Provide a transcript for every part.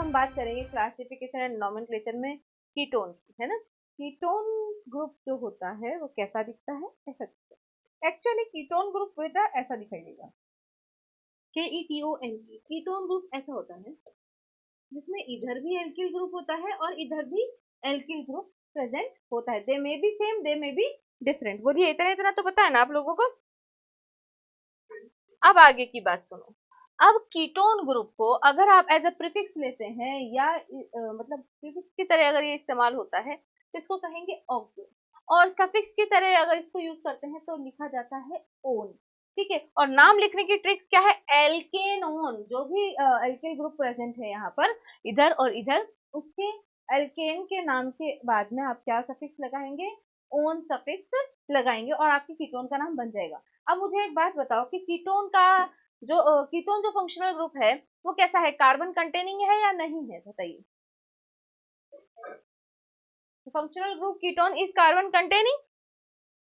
हम बात करेंगे क्लासिफिकेशन एंड नोमेनक्लेचर में कीटोन की, है ना। कीटोन ग्रुप जो होता है वो कैसा दिखता है, ऐसा दिखता है। एक्चुअली कीटोन ग्रुप बेटा ऐसा दिखाई देगा, KETON। कीटोन ग्रुप ऐसा होता है जिसमें इधर भी एल्किल ग्रुप होता है और इधर भी एल्किल ग्रुप प्रेजेंट होता है। They may be same, they may be different. बोलिए, इतना इतना तो पता है ना आप लोगों को। अब आगे की बात सुनो। अब कीटोन ग्रुप को अगर आप एज अ प्रीफिक्स लेते हैं या मतलब प्रीफिक्स की तरह अगर ये इस्तेमाल होता है तो इसको कहेंगे ऑक्सो, और सफिक्स की तरह अगर इसको यूज करते हैं तो लिखा जाता है ओन। ठीक है, और नाम लिखने की ट्रिक क्या है, एल्केनोन। जो भी एल्किल ग्रुप प्रेजेंट है यहाँ पर इधर और इधर, उसके एल्केन के नाम के बाद में आप क्या सफिक्स लगाएंगे, ओन सफिक्स लगाएंगे और आपके कीटोन का नाम बन जाएगा। अब मुझे एक बात बताओ कि कीटोन का कीटोन जो फंक्शनल ग्रुप है वो कैसा है, कार्बन कंटेनिंग है या नहीं है, बताइए। Functional group ketone is carbon containing.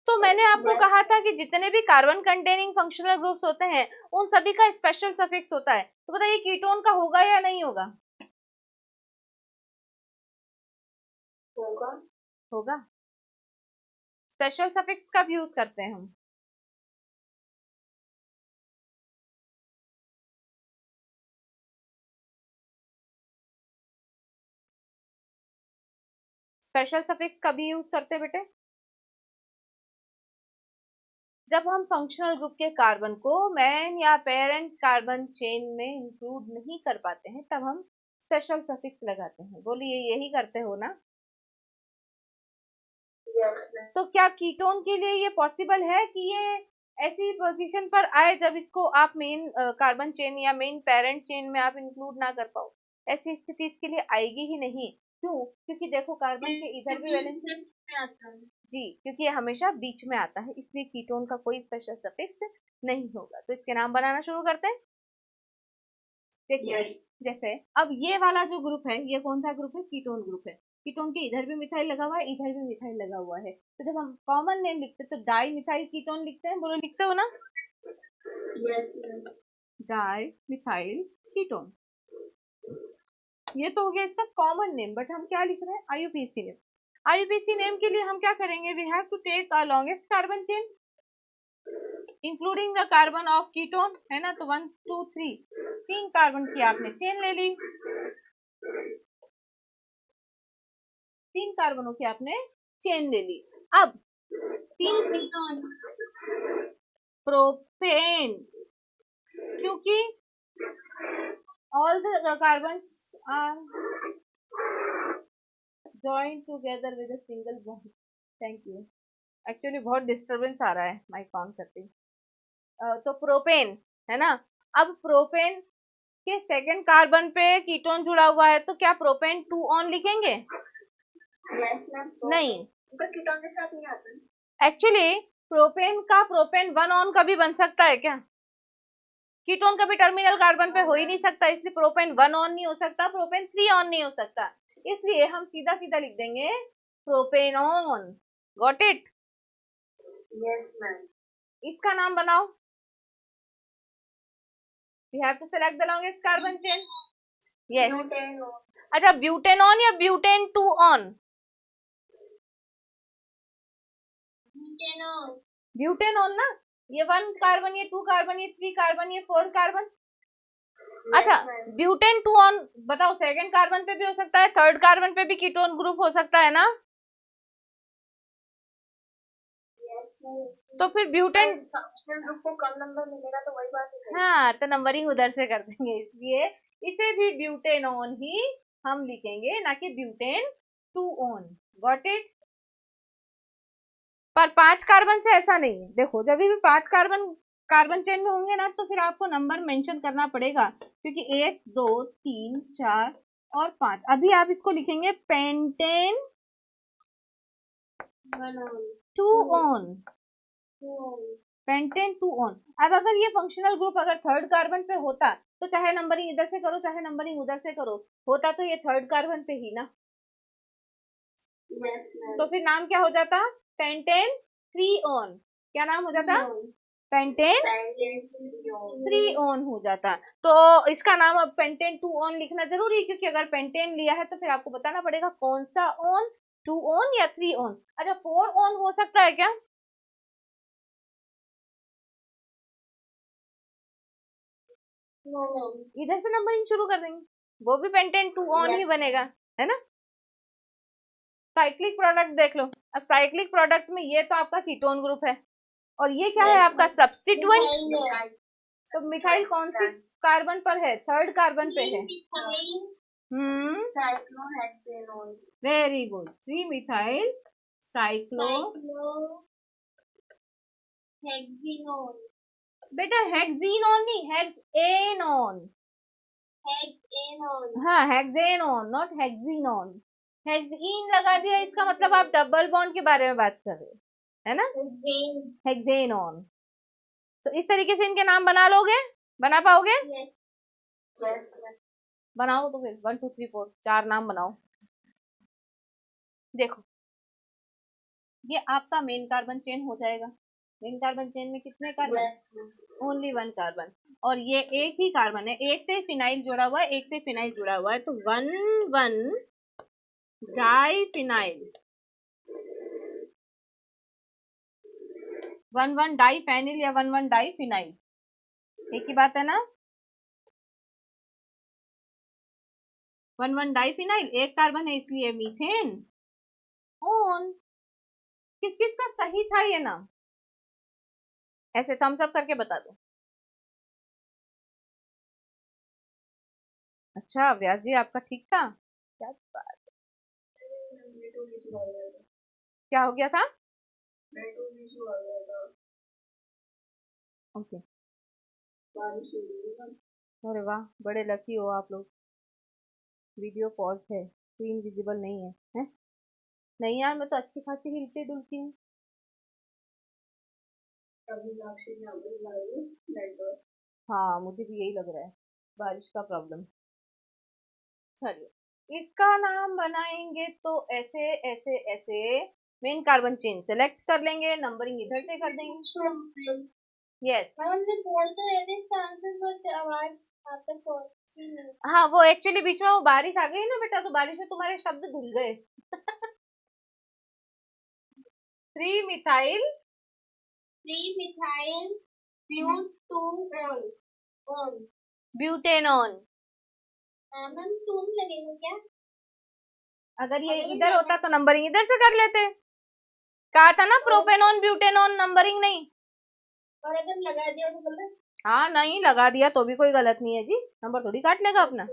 तो मैंने आपको कहा था कि जितने भी कार्बन कंटेनिंग फंक्शनल ग्रुप्स होते हैं उन सभी का स्पेशल सफिक्स होता है। तो बताइए कीटोन का होगा या नहीं होगा? होगा। स्पेशल सफिक्स कब यूज करते हैं हम? स्पेशल सफिक्स कभी यूज करते हैं बेटे? जब हम फंक्शनल ग्रुप के कार्बन को मेन या पेरेंट कार्बन चेन में इंक्लूड नहीं कर पाते हैं तब हम स्पेशल सफिक्स लगाते हैं। बोलिए, यही करते हो ना? तो क्या कीटोन के लिए ये पॉसिबल है कि ये ऐसी पोजीशन पर आए जब इसको आप मेन कार्बन चेन या मेन पेरेंट चेन में आप इंक्लूड ना कर पाओ? ऐसी स्थिति इसके लिए आएगी ही नहीं। क्यों? क्योंकि देखो कार्बन के इधर भी वैलेंसी आता है जी, क्योंकि ये हमेशा बीच में आता है, इसलिए कीटोन का कोई स्पेशल सफिक्स नहीं होगा। तो इसके नाम बनाना शुरू करते हैं। देखिए जैसे अब ये वाला जो ग्रुप है ये कौन सा ग्रुप है, कीटोन ग्रुप है। कीटोन के इधर भी मिथाइल लगा हुआ है, इधर भी मिथाइल लगा हुआ है। तो जब हम कॉमन नेम लिखते हैं तो डाई मिथाइल कीटोन लिखते हैं। बोलो, लिखते हो ना? Yes, di methyl ketone. ये तो हो गया इसका कॉमन नेम, बट हम क्या लिख रहे हैं, आईयूपीएसी नेम। आईयूपीएसी नेम के लिए हम क्या करेंगे, we have to take a longest carbon chain including the carbon of ketone, है ना। तो 1 2 3 तीन कार्बन की आपने चेन ले ली, तीन कार्बनों की आपने चेन ले ली। अब तीन प्रोपेन, क्योंकि all the carbons are joined together with a single bond. Thank you. Actually बहुत डिस्टरबेंस आ रहा है माइक ऑन करते। तो प्रोपेन, है ना। अब प्रोपेन के सेकंड कार्बन पे कीटोन जुड़ा हुआ है तो क्या प्रोपेन 2 ऑन लिखेंगे? Yes ma'am. नहीं, कीटोन के साथ नहीं आता। एक्चुअली प्रोपेन का प्रोपेन 1 ऑन कभी बन सकता है क्या? कीटोन कभी टर्मिनल कार्बन पे हो ही नहीं सकता, इसलिए प्रोपेन 1 ऑन नहीं हो सकता, प्रोपेन 3 ऑन नहीं हो सकता। इसलिए हम सीधा सीधा लिख देंगे propane on. Got it? Yes ma'am. इसका नाम बनाओ। We have to select the longest carbon chain. Yes. Butanone. अच्छा, ब्यूटेनॉन या ब्यूटेन 2 ऑन? ब्यूटेनॉन। ब्यूटेनॉन ना, ये 1 कार्बन, ये 2 कार्बन, ये 3 कार्बन, ये 4 कार्बन। अच्छा, ब्यूटेन 2 ऑन बताओ, सेकंड कार्बन पे भी हो सकता है, थर्ड कार्बन पे भी कीटोन ग्रुप हो सकता है ना। तो फिर ब्यूटेन ग्रुप को कम नंबर मिलेगा तो वही बात है। हाँ, तो नंबरिंग उधर से कर देंगे, इसलिए इसे भी ब्यूटेनॉन ही हम लिखेंगे, ना कि ब्यूटेन 2 ऑन। Got it? पर 5 कार्बन से ऐसा नहीं है। देखो, जब भी 5 कार्बन चेन में होंगे ना तो फिर आपको नंबर मेंशन करना पड़ेगा, क्योंकि 1 2 3 4 और 5। अभी आप इसको लिखेंगे पेंटेन 2 ऑन, पेंटेन 2 ऑन। अब अगर ये फंक्शनल ग्रुप अगर थर्ड कार्बन पे होता तो चाहे नंबरिंग इधर से करो चाहे नंबरिंग उधर से करो, होता तो ये थर्ड कार्बन पे ही ना। yes, तो फिर नाम क्या हो जाता, पेंटेन 3 ऑन। क्या नाम हो जाता? पेंटेन 3 ऑन हो जाता। तो इसका नाम अब पेंटेन 2 ऑन लिखना जरूरी है, क्योंकि अगर पेंटेन लिया है तो फिर आपको बताना पड़ेगा कौन सा ऑन, 2 ऑन या 3 ऑन। अच्छा 4 ऑन हो सकता है क्या? इधर से नंबरिंग शुरू कर देंगे, वो भी पेंटेन 2 ऑन ही बनेगा, है ना। साइक्लिक प्रोडक्ट देख लो। अब साइक्लिक प्रोडक्ट में ये तो आपका कीटोन ग्रुप है, और ये क्या है आपका सब्स्टिट्यूएंट। तो मिथाइल कौन सी कार्बन पर है? 3rd कार्बन पे है। Very good, 3 methyl cyclohexenone. बेटा हेक्सिनोन नहीं, हेक्सेनोन। हाँ हेक्सेनोन, नॉट हेक्सिनोन। हेक्सीन लगा दिया, इसका मतलब आप डबल बॉन्ड के बारे में बात कर रहे हो, है ना। हेक्सेनोन। तो इस तरीके से इनके नाम बना लोगे, बना पाओगे? बनाओ तो फिर 1 2 3 4 4 नाम बनाओ। देखो ये आपका मेन कार्बन चेन हो जाएगा। मेन कार्बन चेन में कितने कार्बन? Only 1 carbon. और ये एक ही कार्बन है, एक से फिनाइल जुड़ा हुआ है, एक से फिनाइल जुड़ा हुआ है, तो 1 1 डाई फिनाइल, 1 1 डाई फेनिल या 1 1 डाई फिनाइल, एक ही बात है ना। 1 1 डाई फिनाइल, एक कार्बन है इसलिए मीथेन ऑन। किस किस का सही था ये नाम? ऐसे थम्स अप करके बता दो। अच्छा व्यास जी आपका ठीक था, क्या बात, क्या हो गया था? ओके, अरे वाह बड़े लकी हो आप लोग। वीडियो पॉज है, स्क्रीन विजिबल नहीं है, हैं? नहीं यार मैं तो अच्छी खासी हिलती डुलती हूँ। हाँ मुझे भी यही लग रहा है, बारिश का प्रॉब्लम। चलिए इसका नाम बनाएंगे तो ऐसे ऐसे ऐसे। मेन कार्बन चेन सेलेक्ट कर लेंगे, नंबरिंग इधर से कर देंगे। यस हाँ वो एक्चुअली बीच में वो बारिश आ गई ना बेटा, तो बारिश में तुम्हारे शब्द धुल गए। 3 मिथाइल ब्यूटेनॉन। लगेगा क्या? अगर ये इधर होता तो नंबरिंग इधर से कर लेते। कहा था ना प्रोपेनॉन ब्यूटेनॉन, नंबरिंग नहीं। और अगर लगा दिया तो गलत? हाँ नहीं लगा दिया तो भी कोई गलत नहीं है जी, नंबर थोड़ी काट लेगा अपना।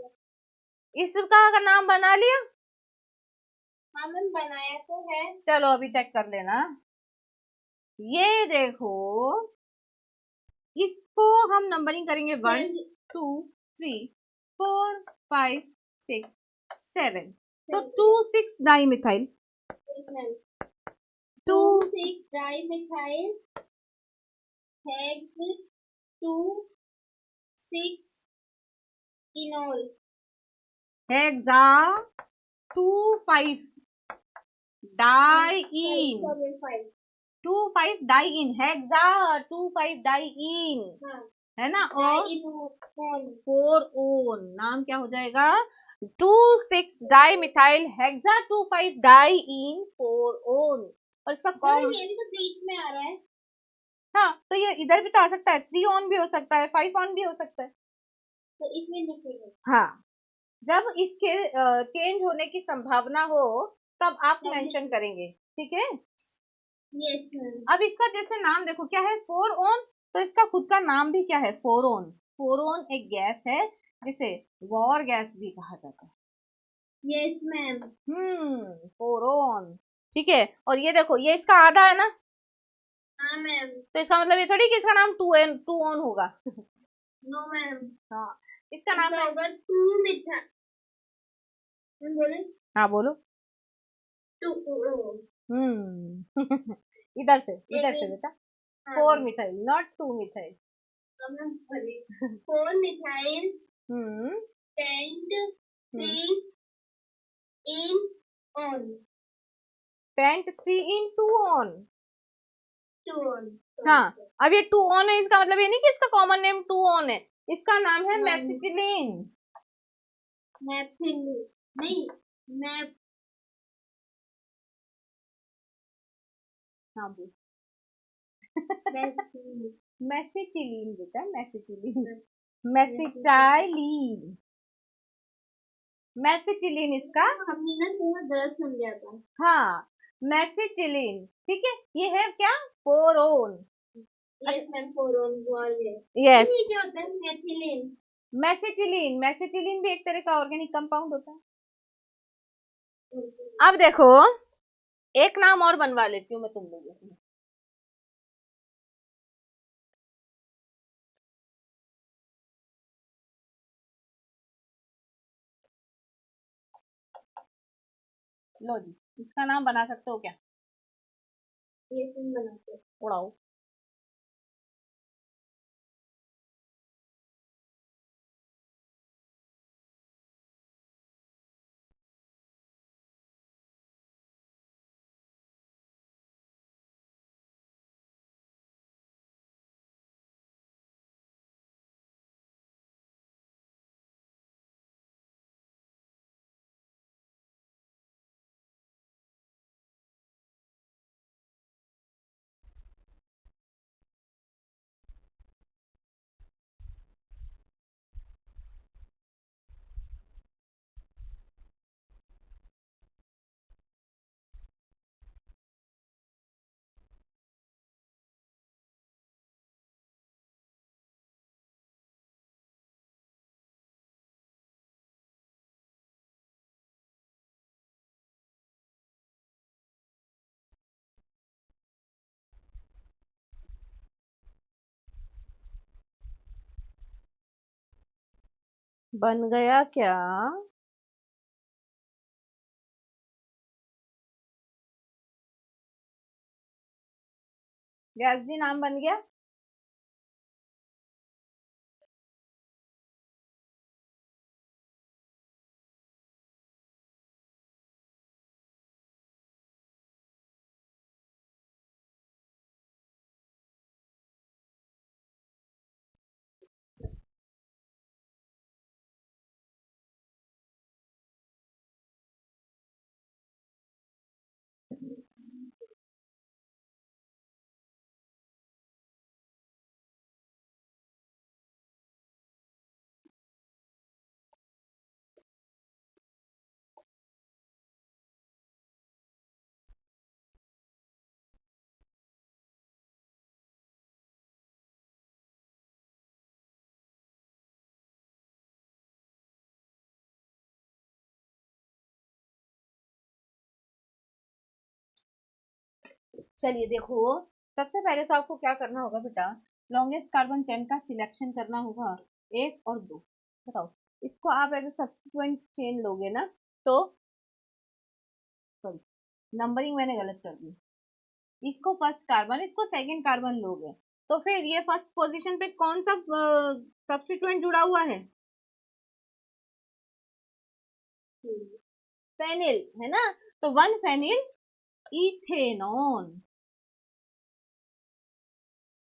इसका अगर नाम बना लिया। हाँ मैम बनाया तो है। चलो अभी चेक कर लेना। ये देखो इसको हम नंबरिंग करेंगे 1 2 3 4 5 6 7। तो 2 6 di methyl, 2 6 di methyl hex 2 6 enol hexa 2 5 diene 2 5 diene hexa 2 5 diene, है ना। और 4 ओन नाम क्या हो जाएगा? 2 6 di methyl hexa 2 5 diene 4 own. और इसका कॉमन ये भी तो बीच में आ रहा है। हाँ तो ये इधर भी तो आ सकता है, 3 ऑन भी हो सकता है, 5 ऑन भी हो सकता है, तो इसमें लिखेंगे। हाँ जब इसके चेंज होने की संभावना हो तब आप मेंशन करेंगे, ठीक है। यस अब इसका जैसे नाम देखो क्या है, 4 ऑन, तो इसका खुद का नाम भी क्या है, 4 ऑन। 4 ऑन एक गैस है जिसे वॉर गैस भी कहा जाता है। यस मैम 4 ऑन, ठीक है। और ये देखो ये इसका आधा है ना। हाँ मैम। तो इसका मतलब ये थोड़ी कि इसका नाम 2 ऑन होगा। No ma'am. हाँ इसका नाम होगा 2 मिथाइल। बोले हाँ बोलो 2 इधर से बेटा 4 methyl not 2 methyl. 4 methyl pent 3 en one, pent 3 en 2 one, 2 one हाँ, अब ये 2 ऑन है, इसका मतलब ये नहीं कि इसका कॉमन नेम 2 ऑन है, इसका नाम है मेसिटिलीन। नहीं, हाँ बोल। मेसिटिलीन बेटा, मेसिटिलीन, मेसिटाइलीन, मेसिटिलीन इसका। हमने ना थोड़ा गलत समझा था। हाँ, मेसिटिलीन, ठीक है। ये है क्या, पोरोन। यस मैम, पोरोन बोल है। यस, ये क्या होता है, मेथिलीन? मेसिटिलीन, मेसिटिलीन भी एक तरह का ऑर्गेनिक कंपाउंड होता है। अब देखो, एक नाम और बनवा लेती हूँ मैं तुम लोगों से। लो जी, इसका नाम बना सकते हो क्या? ये सुन बनाते हैं। उड़ाओ। बन गया क्या? व्यास जी, नाम बन गया? चलिए देखो, सबसे पहले तो आपको क्या करना होगा बेटा, लॉन्गेस्ट कार्बन चेन का सिलेक्शन करना होगा, 1 और 2। बताओ, इसको आप एज सब्सिक्वेंट चेन लोगे ना, तो सॉरी, नंबरिंग मैंने गलत कर दी। इसको फर्स्ट कार्बन, इसको सेकंड कार्बन लोगे, तो फिर ये फर्स्ट पोजीशन पे कौन सा सब्सिट्यूएंट जुड़ा हुआ है? फेनिल, है ना? तो 1 फेनिल इथेनॉन,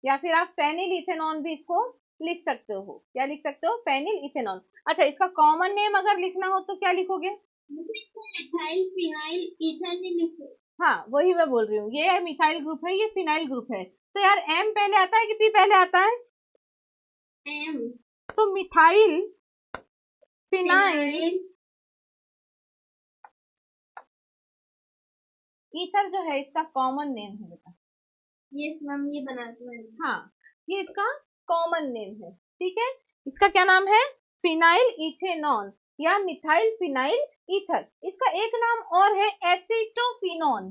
या फिर आप फेनिल इथेनॉन भी इसको लिख सकते हो। क्या लिख सकते हो? फेनिल इथेनॉन। अच्छा, इसका कॉमन नेम अगर लिखना हो तो क्या लिखोगे? मिथाइल फिनाइल ईथर नहीं लिख सकते। हाँ, वही मैं बोल रही हूँ, ये मिथाइल ग्रुप है, ये फिनाइल ग्रुप है। तो यार, एम पहले आता है कि पी पहले आता है? एम। तो मिथाइल फिनाइल ईथर जो है, इसका कॉमन नेम है बेटा। यस मैम, ये बनाते हैं। हाँ, ये इसका कॉमन नेम है, ठीक है। इसका क्या नाम है? फिनाइल इथेनॉन या मिथाइल फिनाइल ईथर। इसका एक नाम और है, एसीटोफिनॉन।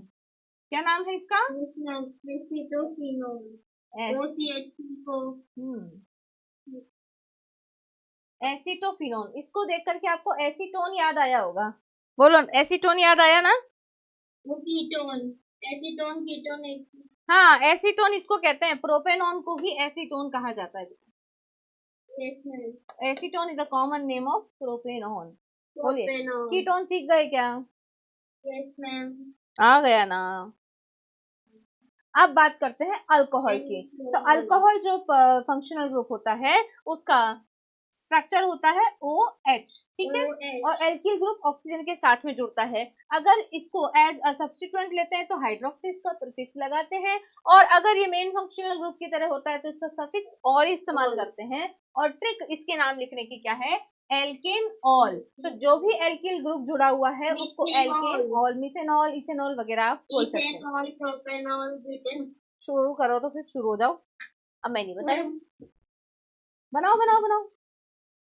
क्या नाम है इसका? एसीटोफिनॉल। OCH को एसीटोफिनॉन। इसको देख करके आपको एसीटोन याद आया होगा। बोलो, एसीटोन याद आया ना? वो कीटोन, एसीटोन कीटोन एक। हाँ, एसीटोन इसको कहते हैं, प्रोपेनॉन को ही एसीटोन कहा जाता है। Yes ma'am. Acetone is a common name of propanone. बोलिए, प्रोपेनॉल। कीटोन सीख गए क्या? Yes ma'am. आ गया ना? अब बात करते हैं अल्कोहल की। तो अल्कोहल जो फंक्शनल ग्रुप होता है उसका स्ट्रक्चर होता है OH, ठीक है। और एल्किल ग्रुप ऑक्सीजन के साथ में जुड़ता है। अगर इसको एज अ सब्स्टिट्यूएंट लेते हैं तो हाइड्रोक्सी का प्रीफिक्स लगाते हैं, और अगर ये मेन फंक्शनल ग्रुप की तरह होता है तो इसका सफिक्स और इस्तेमाल करते हैं। और ट्रिक इसके नाम लिखने की क्या है, एल्केन ऑल। तो जो भी एल्किल ग्रुप जुड़ा हुआ है उसको एल्केन ऑल, मिथेनॉल, इथेनॉल वगैरह आप बोल सकते हैं। Ethanol, propanol, butane. शुरू करो तो फिर शुरू हो जाओ, अब मैं नहीं बताऊँ। बनाओ बनाओ बनाओ।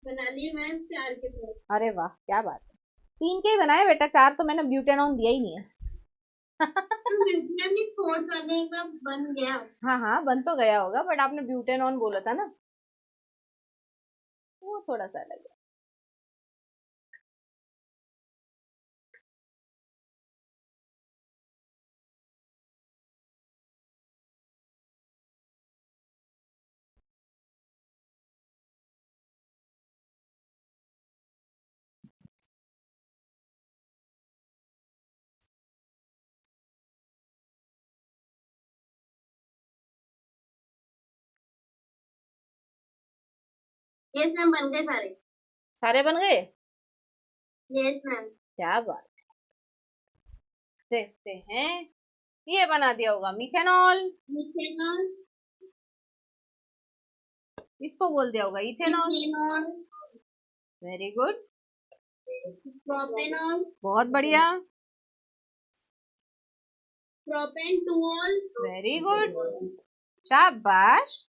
बना लिए मैम 4 के 2। अरे वाह क्या बात है, 3 के ही बनाए बेटा, 4 तो मैंने ब्यूटेनॉन दिया ही नहीं है। मैम ने 4 करने का बन गया। हाँ हाँ बन तो गया होगा, बट आपने ब्यूटेनॉन बोला था ना, वो थोड़ा सा अलग है। यस मैम, बन गए सारे। सारे बन गए, यस मैम। क्या बात है। देखते हैं, ये बना दिया होगा मिथेनॉल, मिथेनॉल, इसको बोल दिया होगा ethanol. Ethanol, very good, propanol, बहुत बढ़िया, propane two all, very good, शाबाश।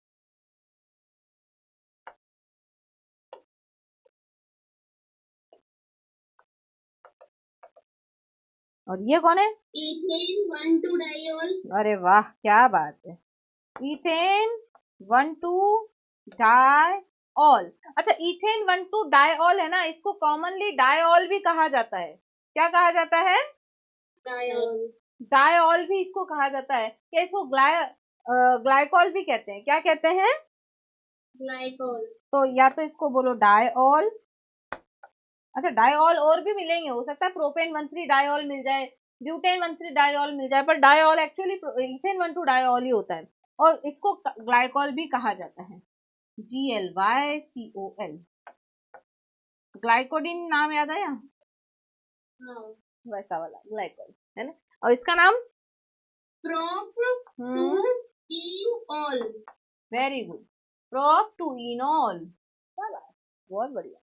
और ये कौन है, इथेन 1,2 डाइऑल। अरे वाह क्या बात है, इथेन 1,2 डाइऑल। अच्छा इथेन 1,2 डाइऑल है ना, इसको कॉमनली डाइऑल भी कहा जाता है। क्या कहा जाता है, डाइऑल। डाइऑल भी इसको कहा जाता है। क्या इसको ग्लाइकॉल भी कहते हैं, क्या कहते हैं, ग्लाइकॉल। तो या तो इसको बोलो डाइऑल। अच्छा डाइऑल और भी मिलेंगे, हो सकता है प्रोपेन 1,3 डाइऑल मिल जाए, ब्यूटेन 1,3 डाइऑल मिल जाए, पर डाइऑल एक्चुअली इथेन 1,2 डाइऑल ही होता है। और इसको ग्लाइकॉल भी कहा जाता है, GLYCOL। ग्लाइकोडिन नाम याद आया, हाँ। वैसा वाला ग्लाइकॉल है ना। और इसका नाम prop two en ol. Very good, prop two enol, बहुत बढ़िया।